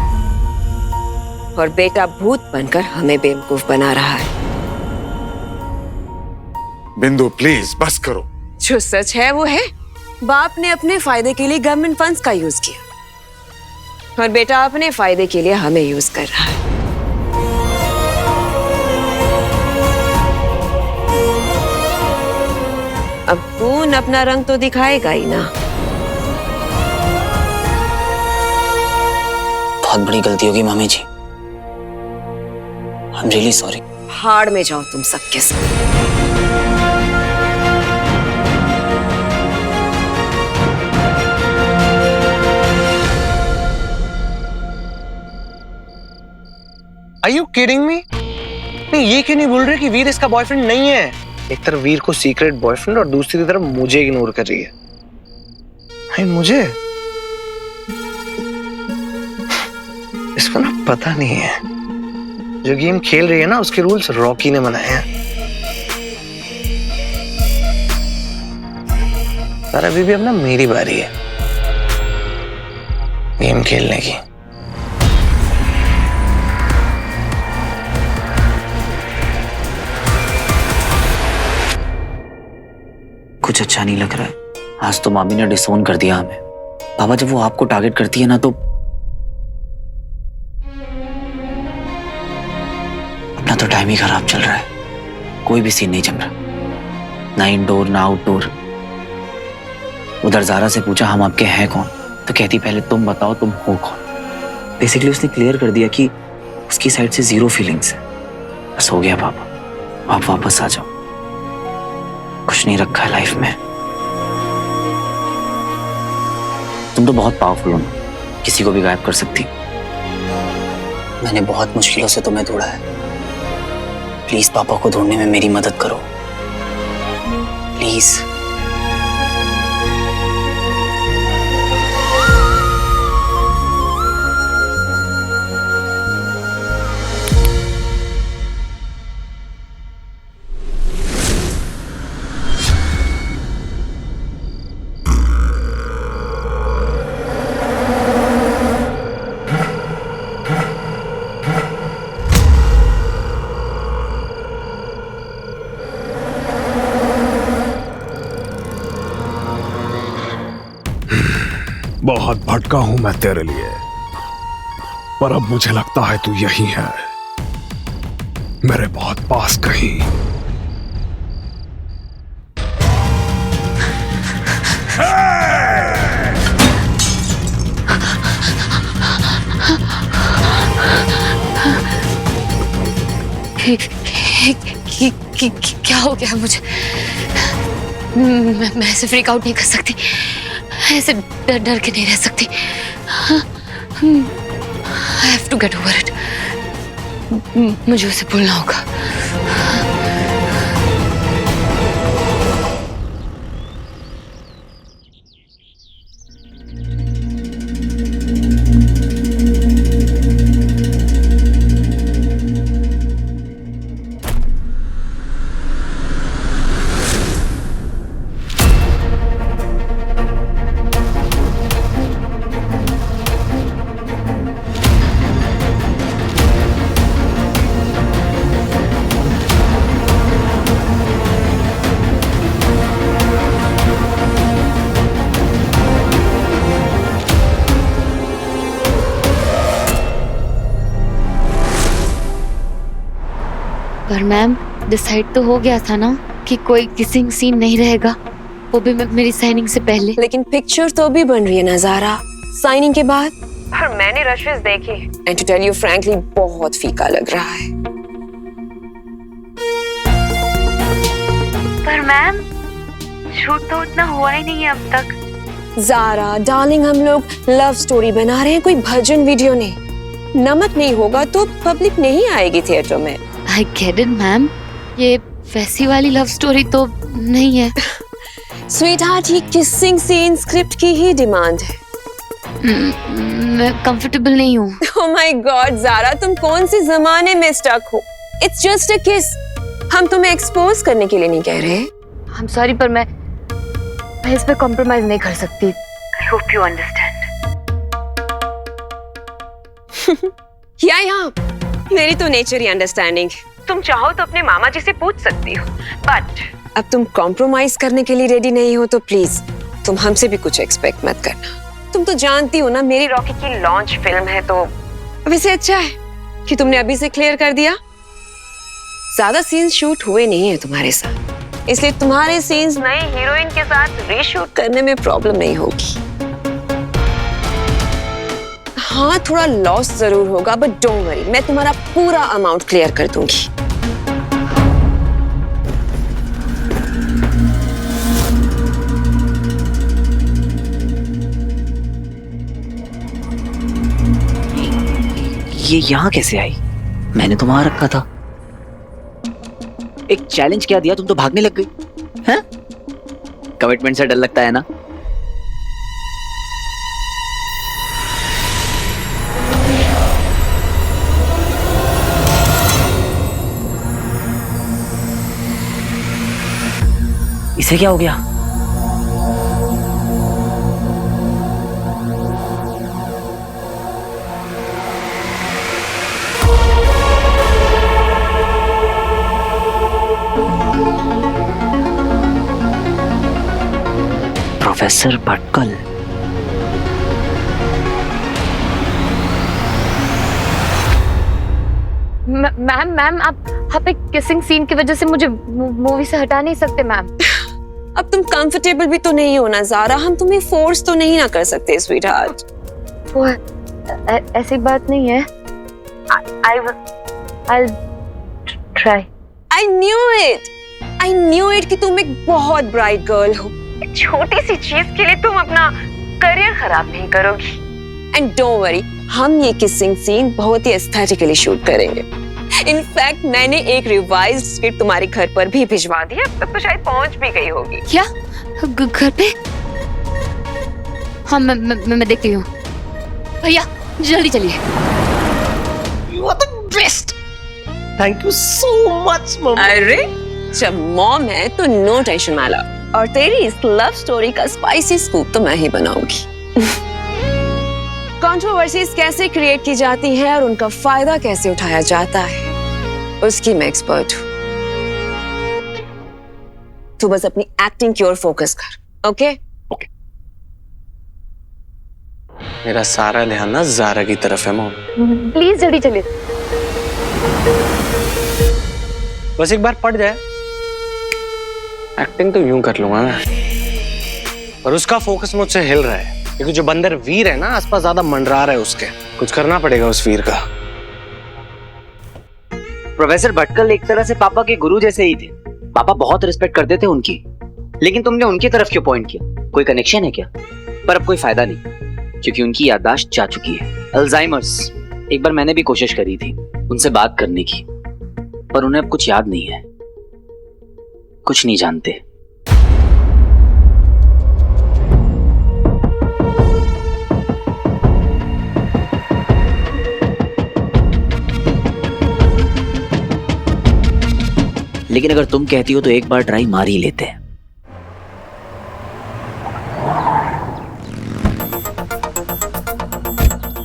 C: और बेटा भूत बनकर हमें बेवकूफ बना रहा है।
Q: बिंदु प्लीज बस करो।
C: जो सच है वो है, बाप ने अपने फायदे के लिए गवर्नमेंट फंड्स का यूज किया और बेटा अपने फायदे के लिए हमें यूज कर रहा है। अब खून अपना रंग तो दिखाएगा ही ना।
E: बहुत बड़ी गलती होगी मामी जी, आई एम रियली सॉरी।
C: हाड़ में जाओ तुम सबके साथ।
P: Are you kidding me? नहीं, ये क्यों नहीं बोल रहे कि वीर इसका बॉयफ्रेंड नहीं है? एक तरफ वीर को सीक्रेट बॉयफ्रेंड और दूसरी तरफ मुझे इग्नोर कर रही है। भाई मुझे इसको ना पता नहीं है, जो गेम खेल रही है ना उसके रूल्स रॉकी ने बनाए हैं। पर अभी भी अब ना मेरी बारी है गेम खेलने की।
E: कुछ अच्छा नहीं लग रहा है। आज तो मामी ने डिसोन कर दिया हमें। बाबा जब वो आपको टारगेट करती है ना तो अपना तो टाइम ही खराब चल रहा है। कोई भी सीन नहीं जम रहा, ना इंडोर ना आउटडोर। उधर जारा से पूछा हम आपके हैं कौन, तो कहती पहले तुम बताओ तुम हो कौन। बेसिकली उसने क्लियर कर दिया कि उसकी साइड से 0 फीलिंग्स है। बस हो गया पापा, आप वापस आ जाओ। कुछ नहीं रखा है लाइफ में। तुम तो बहुत पावरफुल हो ना, किसी को भी गायब कर सकती। मैंने बहुत मुश्किलों से तुम्हें ढूंढा है। प्लीज पापा को ढूंढने में मेरी मदद करो, प्लीज।
H: बहुत भटका हूं मैं तेरे लिए, पर अब मुझे लगता है तू यही है, मेरे बहुत पास कहीं।
K: क्या हो गया मुझे? मैं ऐसे फ्रीक आउट नहीं कर सकती, ऐसे डर डर के नहीं रह सकती। I have to get over it. मुझे उसे भूलना होगा। पर मैम डिसाइड तो हो गया था ना कि कोई किसिंग सीन नहीं रहेगा, वो भी मेरी साइनिंग से पहले।
C: लेकिन पिक्चर तो भी बन रही है ना ज़ारा, साइनिंग के बाद। पर मैंने रशेस देखे and to tell you frankly बहुत फीका लग रहा है।
J: पर मैम शूट तो उतना हुआ ही नहीं है अब तक।
C: ज़ारा डार्लिंग, हम लोग लव स्टोरी बना रहे हैं, कोई भजन वीडियो नहीं। नमक नहीं होगा तो पब्लिक नहीं आएगी थिएटर में।
K: I get it, मैम, ये वैसी वाली लव स्टोरी तो नहीं है।
C: स्वीटहार्ट, ये किसिंग सीन स्क्रिप्ट की ही डिमांड है।
K: मैं कंफर्टेबल नहीं हूँ।
C: Oh my God, ज़ारा, तुम कौन से जमाने में स्टक हो? It's just a kiss. हम तुम्हें एक्सपोज करने के लिए नहीं कह रहे।
K: I'm sorry, पर मैं इस पे कॉम्प्रोमाइज नहीं कर सकती। I hope you understand.
C: या मेरी तो नेचर ही अंडरस्टैंडिंग। तुम चाहो तो अपने मामा जी से पूछ सकती हो, बट अब तुम कॉम्प्रोमाइज करने के लिए रेडी नहीं हो तो प्लीज तुम हमसे भी कुछ एक्सपेक्ट मत करना। तुम तो जानती हो ना मेरी रॉकी की लॉन्च फिल्म है, तो अब इसे अच्छा है कि तुमने अभी से क्लियर कर दिया। ज्यादा सीन्स शूट हुए नहीं है तुम्हारे साथ, इसलिए तुम्हारे सीन्स नए हीरोइन के साथ रीशूट करने में प्रॉब्लम नहीं होगी। हाँ, थोड़ा लॉस जरूर होगा, बट डोंट वरी, मैं तुम्हारा पूरा अमाउंट क्लियर कर दूंगी।
E: ये यहाँ कैसे आई?
A: मैंने तो वहां रखा था। एक चैलेंज क्या दिया, तुम तो भागने लग गई हैं? कमिटमेंट से डर लगता है ना? इसे क्या हो गया? प्रोफेसर भटकल।
K: मैम आप एक किसिंग सीन की वजह से मुझे मूवी से हटा नहीं सकते मैम।
C: अब तुम कंफर्टेबल भी तो नहीं हो ना ज़ारा, हम तुम्हें फोर्स तो नहीं ना कर सकते स्वीटहार्ट।
K: वो ऐसी बात नहीं है। I'll try.
C: I knew it कि तुम एक बहुत ब्राइट गर्ल हो। छोटी सी चीज के लिए तुम अपना करियर खराब नहीं करोगी। एंड डोंट वरी, हम ये किसिंग सीन बहुत ही एस्थेटिकली शूट करेंगे। इनफैक्ट मैंने एक रिवाइज्ड स्क्रिप्ट तुम्हारे घर पर भी भिजवा दी है, अब तक तो शायद पहुंच भी गई होगी।
K: क्या घर पे? हाँ मैं देखती हूँ। भैया जल्दी चलिए।
P: You are the best. Thank you so much, mom.
C: अरे जब मॉम है तो नो टेंशन माला, और तेरी इस लव स्टोरी का स्पाइसी स्कूप तो मैं ही बनाऊंगी। कंट्रोवर्सीज कैसे क्रिएट की जाती है और उनका फायदा कैसे उठाया जाता है, उसकी मैं एक्सपर्ट हूँ। तू बस अपनी एक्टिंग की ओर फोकस कर, ओके?
P: मेरा सारा ध्यान ना ज़ारा की तरफ है मॉम।
K: प्लीज जल्दी चलिए।
P: बस एक बार पड़ जाए, एक्टिंग तो यूं कर लूंगा मैं, पर उसका फोकस मुझसे हिल रहा है क्योंकि जो बंदर वीर है ना आसपास ज्यादा मंडरा रहा है, उसके कुछ करना पड़ेगा उस वीर का।
A: प्रोफेसर भटकल एक तरह से पापा के गुरु जैसे ही थे। पापा बहुत रिस्पेक्ट करते थे उनकी, लेकिन तुमने उनकी तरफ क्यों पॉइंट किया? कोई कनेक्शन है क्या? पर अब कोई फायदा नहीं, क्योंकि उनकी याददाश्त जा चुकी है, अल्जाइमर्स। एक बार मैंने भी कोशिश करी थी उनसे बात करने की, पर उन्हें अब कुछ याद नहीं है, कुछ नहीं जानते। लेकिन अगर तुम कहती हो तो एक बार ट्राई मार ही लेते हैं।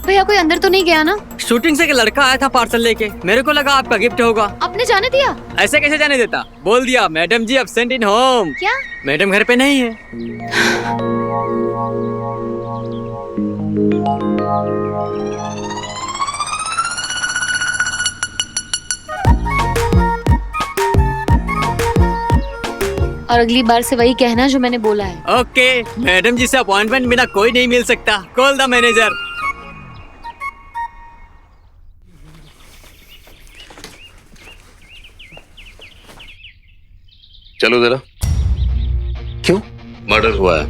K: भैया कोई अंदर तो नहीं गया ना?
I: शूटिंग से एक लड़का आया था पार्सल लेके, मेरे को लगा आपका गिफ्ट होगा।
K: आपने जाने दिया?
I: ऐसे कैसे जाने देता? बोल दिया madam ji absent in home.
K: क्या?
I: मैडम घर पे नहीं है।
K: और अगली बार से वही कहना जो मैंने बोला है।
I: ओके, मैडम जी से अपॉइंटमेंट बिना कोई नहीं मिल सकता। Call the manager.
G: चलो जरा।
P: क्यों?
G: मर्डर हुआ है।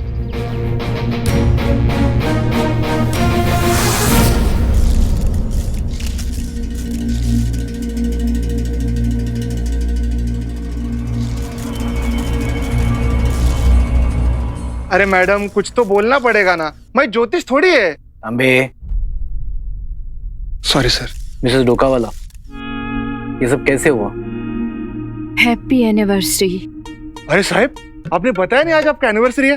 F: अरे मैडम कुछ तो बोलना पड़ेगा ना, मैं ज्योतिष थोड़ी है।
E: अबे
P: सॉरी सर।
E: मिसेस डोकावाला, ये सब कैसे हुआ?
D: Happy anniversary.
F: अरे साहब आपने बताया नहीं आज आपका एनिवर्सरी है।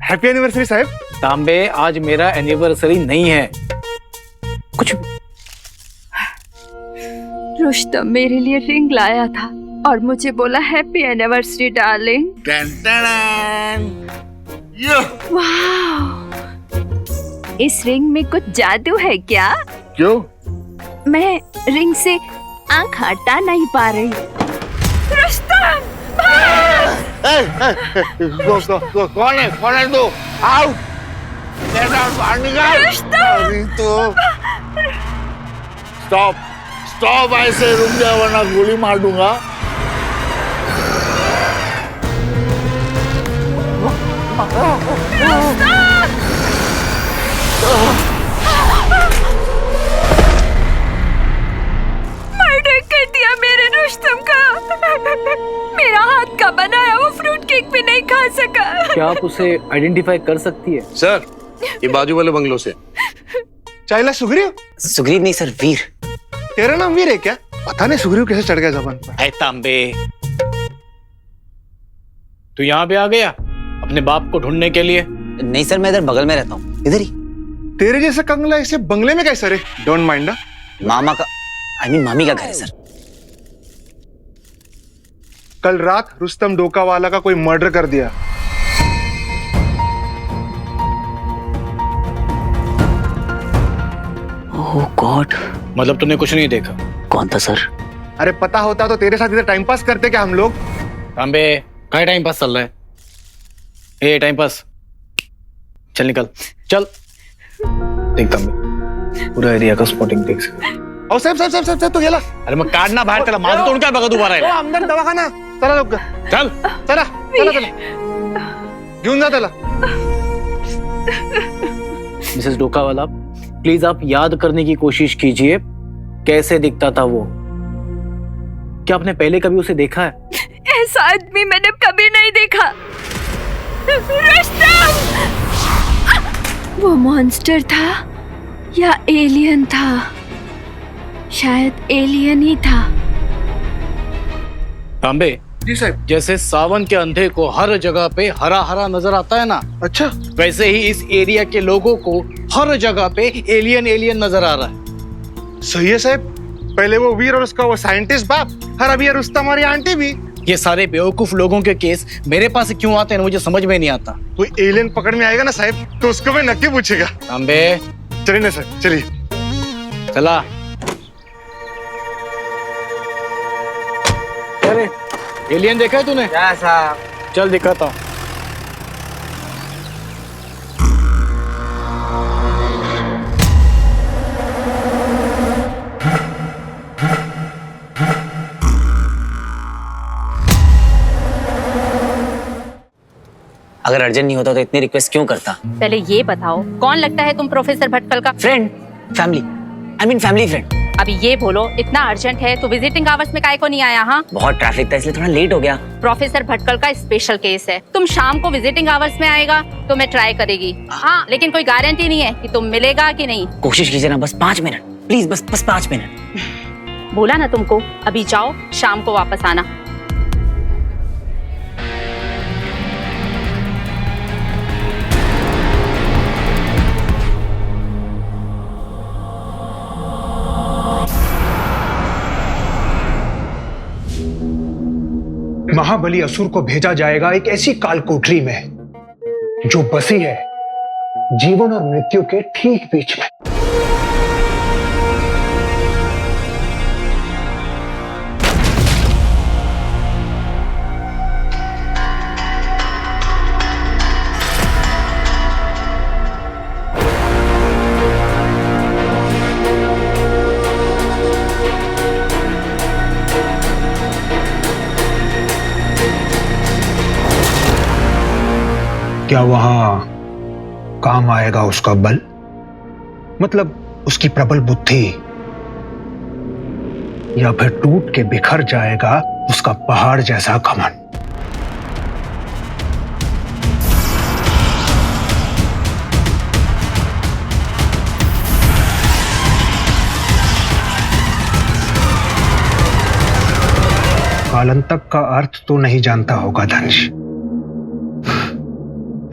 F: हैप्पी एनिवर्सरी साहब।
E: तांबे आज मेरा एनिवर्सरी नहीं है। कुछ
D: रुस्तम मेरे लिए रिंग लाया था और मुझे बोला हैप्पी एनिवर्सरी डार्लिंग। वाह, इस रिंग में कुछ जादू है क्या?
F: क्यों?
D: मैं रिंग से आंख हटा नहीं पा रही। रुस्तम!
R: कौन है तू? आउट! बाहर निकाल! स्टॉप ऐसे रुक जा वरना गोली मार दूंगा।
P: क्या आप उसे आइडेंटिफाई कर सकती है?
N: सर, ये बाजू वाले बंगलों से।
P: चाइला सुग्रीव? सुग्रीव नहीं सर, वीर।
O: तेरा नाम वीर है क्या? पता नहीं सुग्रीव कैसे चढ़ गया जबान पर।
L: ऐ तांबे, तू यहाँ पे आ गया अपने बाप को ढूंढने के लिए?
E: नहीं सर, मैं इधर बगल में रहता हूँ, इधर ही।
O: तेरे जैसे कंगला इसे बंगले में कैसे रे? डोंट माइंड ना।
E: मामा का मामी का घर है सर।
O: कल रात रुस्तम डोकावाला का कोई मर्डर कर दिया।
E: ओह गॉड।
L: मतलब तूने कुछ नहीं देखा?
E: कौन था सर?
O: अरे पता होता तो तेरे साथ इधर टाइम पास करते क्या हम लोग?
L: तांबे, कहाँ टाइम पास चल रहा है? ए टाइम पास, चल निकल, चल। देख तांबे, पूरा एरिया का स्पॉटिंग देख सकते।
O: ओ साहब तू गेला?
L: अरे मग काढ ना बाहेर त्याला, माझं तोंड काय बघत उभा राहिला?
O: आमदार दवाखाना, चला लवकर,
L: चल
O: चला घेऊन जा त्याला।
P: मिसेस डोकावाला, प्लीज आप याद करने की कोशिश कीजिए कैसे दिखता था वो। क्या आपने पहले कभी उसे देखा है?
J: ऐसा आदमी मैंने कभी नहीं देखा। रुस्तम! वो मॉन्स्टर था या एलियन था? शायद एलियन ही था।
L: तांबे
O: जी साहब।
L: जैसे सावन के अंधे को हर जगह पे हरा हरा नजर आता है ना,
O: अच्छा
L: वैसे ही इस एरिया के लोगों को हर जगह पे एलियन एलियन नजर आ रहा है।
O: सही है साहब। पहले वो वीर और उसका वो साइंटिस्ट बाप, और अभी ये रुस्तम और ये आंटी भी।
L: ये सारे बेवकूफ लोगों के केस मेरे पास क्यों आते हैं मुझे समझ में नहीं आता।
O: कोई एलियन पकड़ में आएगा ना साहब तो उसको मैं नक्की पूछेगा।
L: तांबे
O: चलिए ना सर, चलिए।
L: चला। अरे एलियन देखा है तूने?
P: क्या साहब?
L: चल दिखाता हूँ।
E: अगर अर्जेंट नहीं होता तो इतनी रिक्वेस्ट क्यों करता?
S: पहले ये बताओ, कौन लगता है तुम प्रोफेसर भटकल का?
E: Friend, family, I mean family friend.
S: अभी ये बोलो, इतना अर्जेंट है तो विजिटिंग आवर्स में काहे को नहीं आया? हाँ,
E: बहुत ट्रैफिक था इसलिए थोड़ा लेट हो गया।
S: प्रोफेसर भटकल का स्पेशल केस है। तुम शाम को विजिटिंग आवर्स में आएगा तो मैं ट्राई करेगी। हाँ, लेकिन कोई गारंटी नहीं है कि तुम मिलेगा कि नहीं।
E: कोशिश कीजिए ना, बस 5 मिनट प्लीज, बस 5 मिनट।
S: बोला ना तुमको, अभी जाओ, शाम को वापस आना।
O: महाबली असुर को भेजा जाएगा एक ऐसी काल कोठरी में जो बसी है जीवन और मृत्यु के ठीक बीच में। क्या वहां काम आएगा उसका बल, मतलब उसकी प्रबल बुद्धि, या फिर टूट के बिखर जाएगा उसका पहाड़ जैसा घमंड? कालांतक का अर्थ तो नहीं जानता होगा धनुष,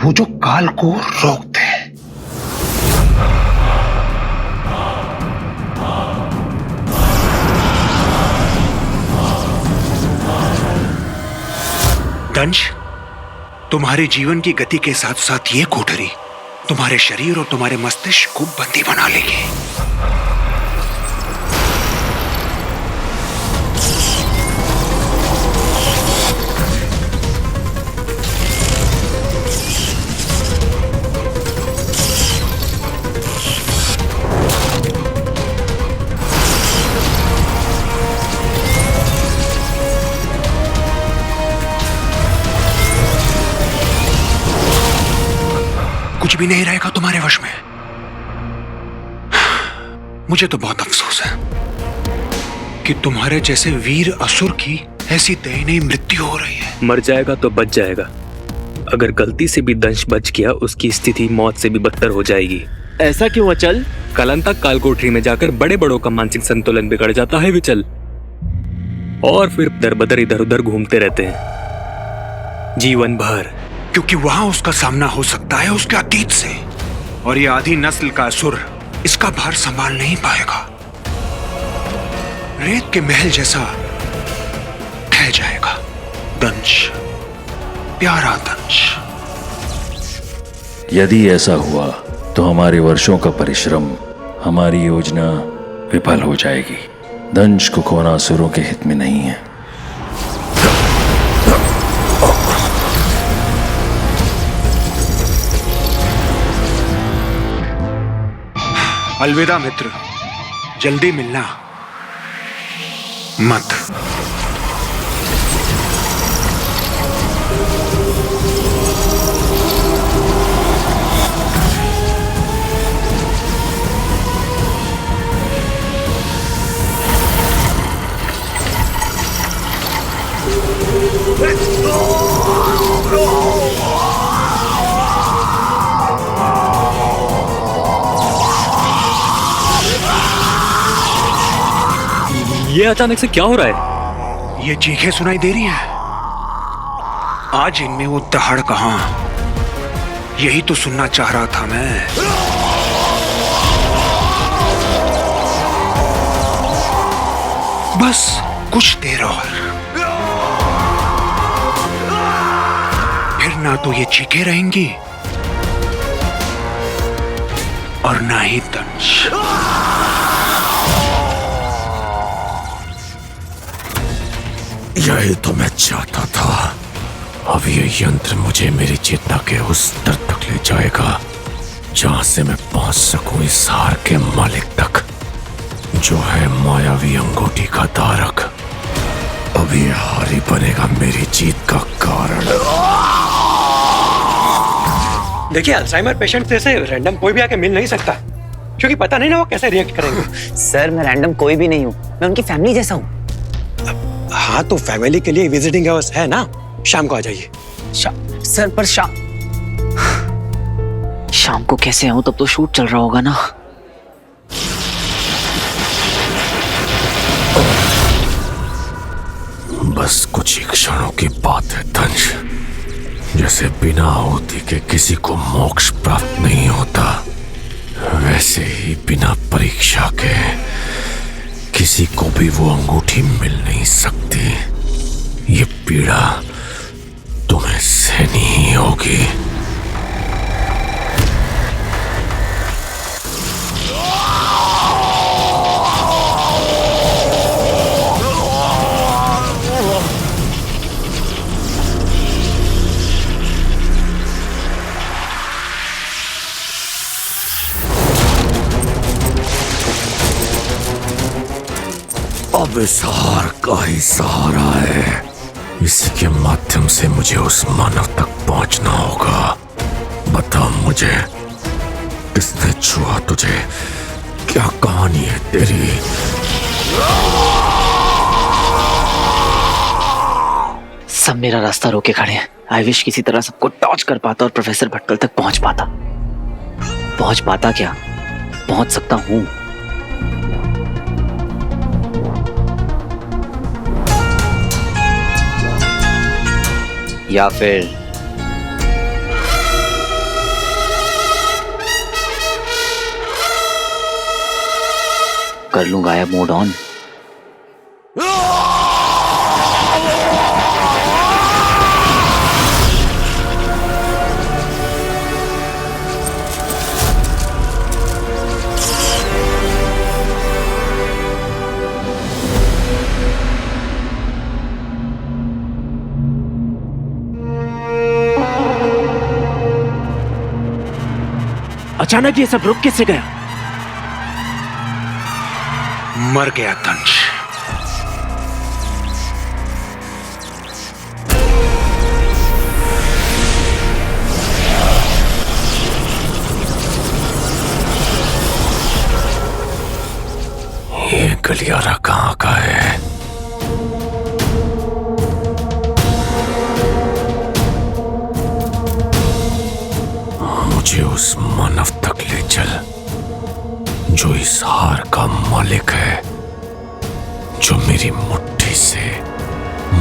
O: वो जो काल को रोकते हैं। दंश, तुम्हारे जीवन की गति के साथ साथ ये कोठरी तुम्हारे शरीर और तुम्हारे मस्तिष्क को बंदी बना लेगी। कुछ भी नहीं रहेगा तुम्हारे वश में। मुझे तो बहुत अफसोस है कि तुम्हारे जैसे वीर असुर की ऐसी दयनीय मृत्यु हो रही है।
T: मर जाएगा तो बच जाएगा, अगर गलती से भी दंश बच गया उसकी स्थिति मौत से भी बदतर हो जाएगी। ऐसा क्यों अचल? कलंतक कालकोठरी में जाकर बड़े बड़ों का मानसिक संतुलन बिगड़ जाता है विचल, और फिर दरबदर इधर उधर घूमते रहते हैं जीवन भर।
O: क्योंकि वहां उसका सामना हो सकता है उसके अतीत से, और ये आधी नस्ल का असुर इसका भार संभाल नहीं पाएगा। रेत के महल जैसा ढह जाएगा। दंश, प्यारा दंश।
M: यदि ऐसा हुआ तो हमारे वर्षों का परिश्रम, हमारी योजना विफल हो जाएगी। दंश को खोना असुरों के हित में नहीं है।
O: अलविदा मित्र, जल्दी मिलना मत।
T: ये अचानक से क्या हो रहा है?
O: ये चीखें सुनाई दे रही हैं। आज इनमें वो दहाड़ कहां? यही तो सुनना चाह रहा था मैं। बस कुछ देर और, फिर ना तो ये चीखें रहेंगी और ना ही दंश।
H: यही तो मैं चाहता था। अब ये यंत्र मुझे मेरी चेतना के उस स्तर तक ले जाएगा जहां से मैं पहुंच सकूं इस हार के मालिक तक, जो है मायावी अंगूठी का धारक। अब ये हार ही बनेगा मेरी जीत का कारण।
U: देखिए, अल्जाइमर पेशेंट जैसे रैंडम कोई भी आके मिल नहीं सकता, क्योंकि पता नहीं ना वो कैसे रिएक्ट करेंगे।
E: सर, मैं रैंडम कोई भी नहीं हूँ, मैं उनकी फैमिली जैसा हूँ।
U: हाँ, तो फैमिली के लिए विजिटिंग आवर्स है ना, शाम को आ जाइए।
E: सर, पर शाम को कैसे आऊं? तब तो शूट चल रहा होगा ना।
H: बस कुछ ही क्षणों की बात है दंश। जैसे बिना आहुति के किसी को मोक्ष प्राप्त नहीं होता, वैसे ही बिना परीक्षा के किसी को भी वो अंगूठी मिल नहीं सकती। ये पीड़ा तुम्हें सहनी ही होगी। अब इस हार का ही सहारा है। इसी के माध्यम से मुझे उस मानव तक पहुंचना होगा। बता मुझे, किसने छुआ तुझे? क्या कहानी है तेरी?
E: सब मेरा रास्ता रोके खड़े हैं। आई विश किसी तरह सबको टॉर्च कर पाता और प्रोफेसर भटकल तक पहुंच पाता। पहुंच पाता क्या, पहुंच सकता हूं।
A: या फिर
E: कर लूं गायब मोड ऑन।
L: अचानक ये सब रुक कैसे गया?
O: मर गया दंश।
H: ये गलियारा कहाँ का है? मानव तक ले चल, जो इस हार का मालिक है, जो मेरी मुट्ठी से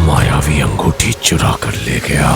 H: मायावी अंगूठी चुरा कर ले गया।